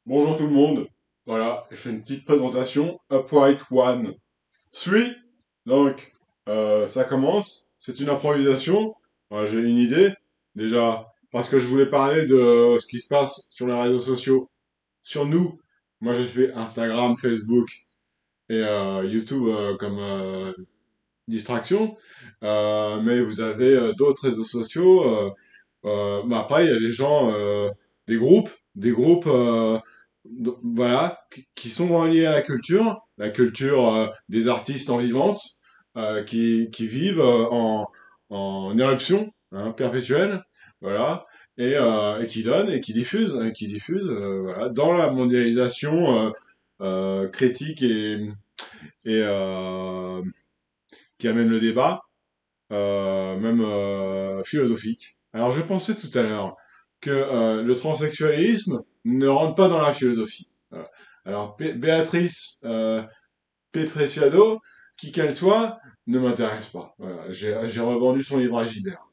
Bonjour tout le monde. Voilà, je fais une petite présentation. Upright One. Three. Donc, ça commence. C'est une improvisation. Voilà, j'ai une idée. Déjà, parce que je voulais parler de ce qui se passe sur les réseaux sociaux. Sur nous. Moi, je suis Instagram, Facebook et YouTube comme distraction. Mais vous avez d'autres réseaux sociaux. Mais après, il y a des gens, des groupes, voilà, qui sont reliés à la culture des artistes en vivance, qui vivent en éruption perpétuelle, voilà, et qui donnent et qui diffusent, voilà, dans la mondialisation critique et qui amène le débat même philosophique. Alors je pensais tout à l'heure que le transsexualisme ne rentre pas dans la philosophie. Voilà. Alors Béatrice Preciado, qui qu'elle soit, ne m'intéresse pas. Voilà. J'ai revendu son livre à Gibert.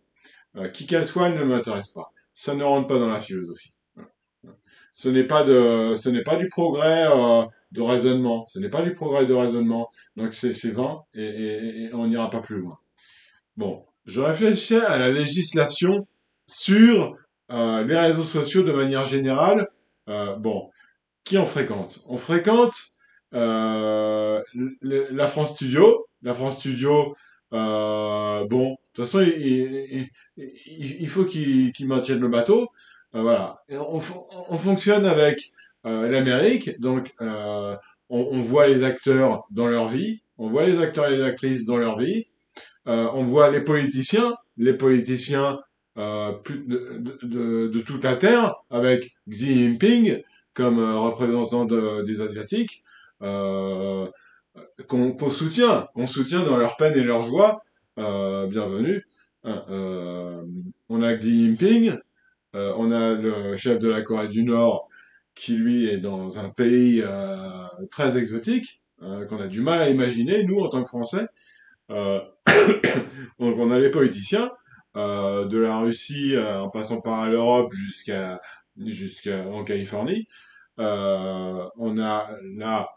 Qui qu'elle soit, elle ne m'intéresse pas. Ça ne rentre pas dans la philosophie. Voilà. Ce n'est pas du progrès de raisonnement. Ce n'est pas du progrès de raisonnement. Donc c'est vain et on n'ira pas plus loin. Bon, je réfléchissais à la législation sur les réseaux sociaux de manière générale. Bon, qui on fréquente? On fréquente la France Studio. La France Studio, bon, de toute façon, il faut qu'ils maintiennent le bateau. Voilà. Et on fonctionne avec l'Amérique, donc on voit les acteurs dans leur vie, on voit les acteurs et les actrices dans leur vie. On voit les politiciens de toute la Terre, avec Xi Jinping comme représentant des Asiatiques, euh, qu'on soutient dans leur peine et leur joie. Bienvenue. On a Xi Jinping, on a le chef de la Corée du Nord, qui lui est dans un pays très exotique, qu'on a du mal à imaginer, nous, en tant que Français. Euh, donc on a les politiciens, de la Russie en passant par l'Europe jusqu'à en Californie. On a là,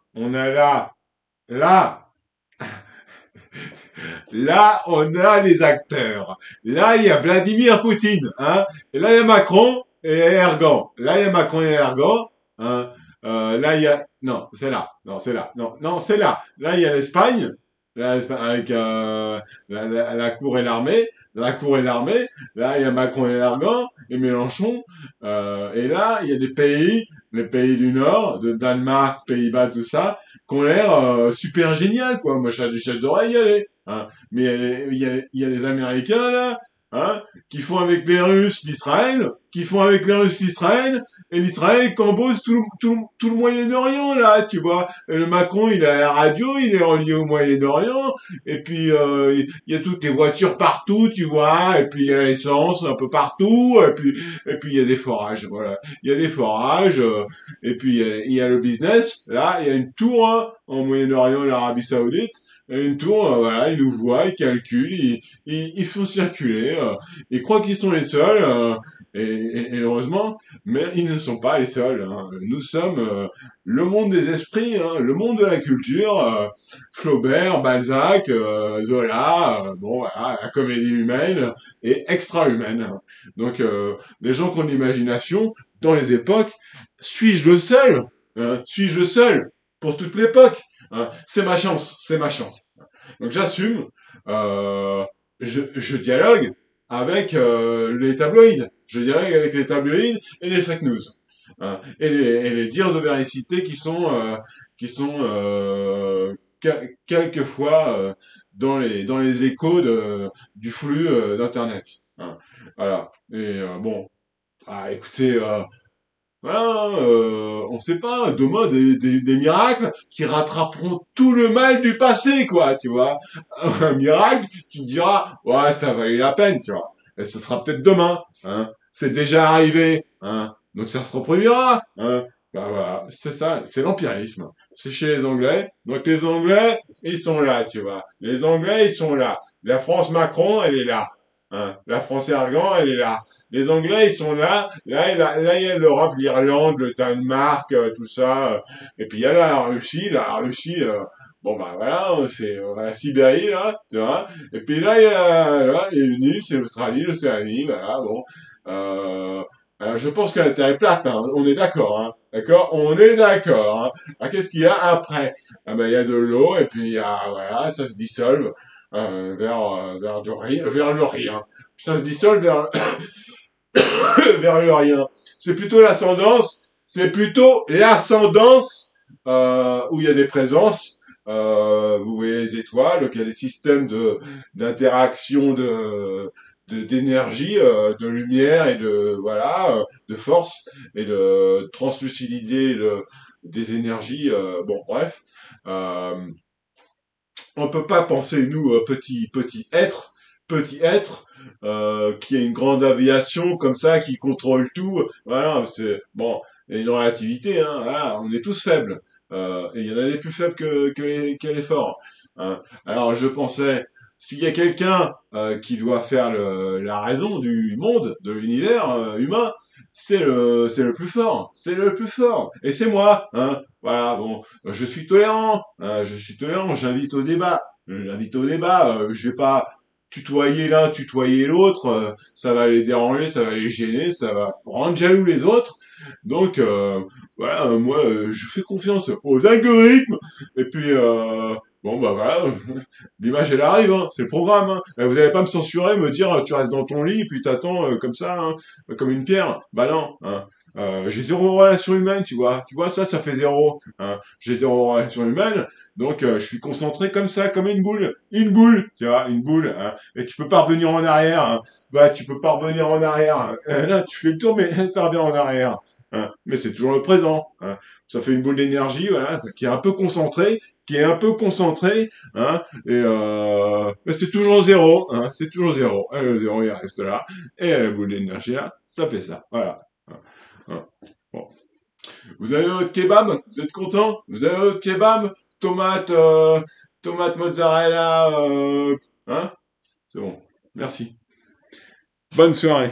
là, on a les acteurs. Là, il y a Vladimir Poutine, hein. Et là, il y a Macron et Erdogan. Là, il y a Macron et Erdogan, hein. Là, il y a, non, c'est là, non, c'est là, non, non, c'est là. Là, il y a l'Espagne, là, avec la cour et l'armée. La cour et l'armée. Là, il y a Macron et Erdogan et Mélenchon. Et là, il y a des pays, les pays du Nord, de Danemark, Pays-Bas, tout ça, qui ont l'air super génial, quoi. Moi, j'adorerais y aller. Hein. Mais il y a les Américains, là, hein, qui font avec les Russes l'Israël, qui font avec les Russes l'Israël, et l'Israël cambose tout le Moyen-Orient, là, tu vois. Et le Macron, il a la radio, il est relié au Moyen-Orient, et puis il y a toutes les voitures partout, tu vois, et puis il y a l'essence un peu partout, et puis il y a des forages, voilà. Il y a des forages, et puis il y a le business, là, il y a une tour hein, en Moyen-Orient, l'Arabie Saoudite, et une tour, voilà, ils nous voient, ils calculent, ils font circuler, ils croient qu'ils sont les seuls, et heureusement, mais ils ne sont pas les seuls. Hein. Nous sommes le monde des esprits, hein, le monde de la culture, Flaubert, Balzac, Zola, bon voilà, la comédie humaine et extra-humaine. Hein. Donc les gens qui ont de l'imagination, dans les époques, suis-je le seul suis-je le seul pour toute l'époque c'est ma chance, c'est ma chance. Donc j'assume, euh, je dialogue avec les tabloïds. Je dialogue avec les tabloïds et les fake news. Et les dires de véracité qui sont quelquefois dans les échos du flux d'internet. Hein. Voilà. Et bon, écoutez, voilà, on sait pas, demain des miracles qui rattraperont tout le mal du passé, quoi, tu vois. Un miracle, tu te diras, ouais, ça valait la peine, tu vois. Et ce sera peut-être demain, hein. C'est déjà arrivé, hein. Donc ça se reproduira, hein. Bah voilà, c'est ça, c'est l'empirisme. C'est chez les Anglais. Donc les Anglais, ils sont là, tu vois. Les Anglais, ils sont là. La France Macron, elle est là. Hein. La France Ergan, elle est là. Les Anglais, ils sont là. Là, il y a l'Europe, l'Irlande, le Danemark, tout ça. Et puis il y a la Russie. La Russie, bon bah voilà, c'est la Sibérie là, tu vois. Et puis là, il y a une île, c'est l'Australie, l'Océanie, voilà. Bon, euh, je pense que la Terre est plate. Hein, on est d'accord, hein. D'accord, on est d'accord. Hein. Ah, qu'est-ce qu'il y a après? Ah ben il y a de l'eau et puis il y a voilà, ça se dissolve vers le rien. Ça se dissolve vers vers le rien. C'est plutôt l'ascendance, où il y a des présences. Vous voyez les étoiles, il y a des systèmes d'interaction d'énergie, de lumière et de voilà, de force et de translucidité des énergies. Bon, bref, euh, on peut pas penser nous petit être qui a une grande aviation comme ça, qui contrôle tout. Voilà, c'est bon, il y a une relativité. Hein, voilà, on est tous faibles. Et il y en a des plus faibles que les forts. Hein. Alors je pensais, s'il y a quelqu'un qui doit faire la raison du monde, de l'univers humain, c'est le plus fort. C'est le plus fort. Et c'est moi. Hein. Voilà, bon, je suis tolérant. Je suis tolérant. J'invite au débat. J'invite au débat. Je vais pas tutoyer l'un, tutoyer l'autre, ça va les déranger, ça va les gêner, ça va rendre jaloux les autres. Donc voilà, moi je fais confiance aux algorithmes et puis bon bah voilà, l'image elle arrive, hein, c'est le programme. Hein. Vous allez pas me censurer, me dire tu restes dans ton lit puis t'attends comme ça, hein, comme une pierre. Bah non. Hein. J'ai zéro relation humaine, tu vois ça fait zéro. Hein. J'ai zéro relation humaine, donc je suis concentré comme ça, comme une boule, tu vois, une boule. Hein. Et tu peux pas revenir en arrière. Hein. Bah, tu peux pas revenir en arrière. Hein. Là, tu fais le tour, mais ça revient en arrière. Hein. Mais c'est toujours le présent. Hein. Ça fait une boule d'énergie, voilà, qui est un peu concentrée, hein. Et mais c'est toujours zéro. Hein. C'est toujours zéro. Et le zéro, il reste là. Et la boule d'énergie là, ça fait ça. Voilà. Hein. Hein. Bon. Vous avez votre kebab? Vous êtes content? Vous avez votre kebab? Tomate, tomate mozzarella, hein? C'est bon. Merci. Bonne soirée.